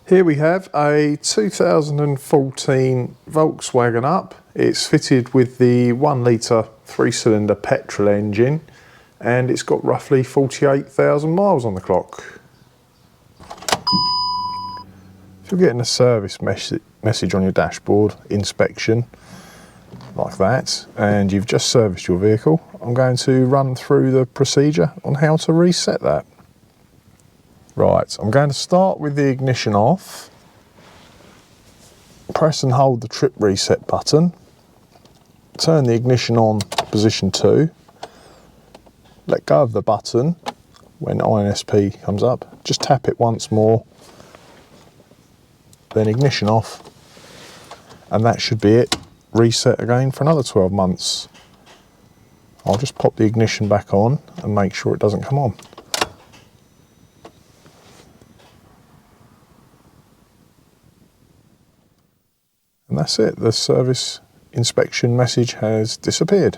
Here we have a 2014 Volkswagen Up. It's fitted with the 1 litre 3-cylinder petrol engine and it's got roughly 48,000 miles on the clock. If you're getting a service message on your dashboard, inspection, like that, and you've just serviced your vehicle, I'm going to run through the procedure on how to reset that. Right, I'm going to start with the ignition off, press and hold the trip reset button, turn the ignition on position 2, let go of the button when INSP comes up, just tap it once more, then ignition off, and that should be it. Reset again for another 12 months. I'll just pop the ignition back on and make sure it doesn't come on. And that's it, the service inspection message has disappeared.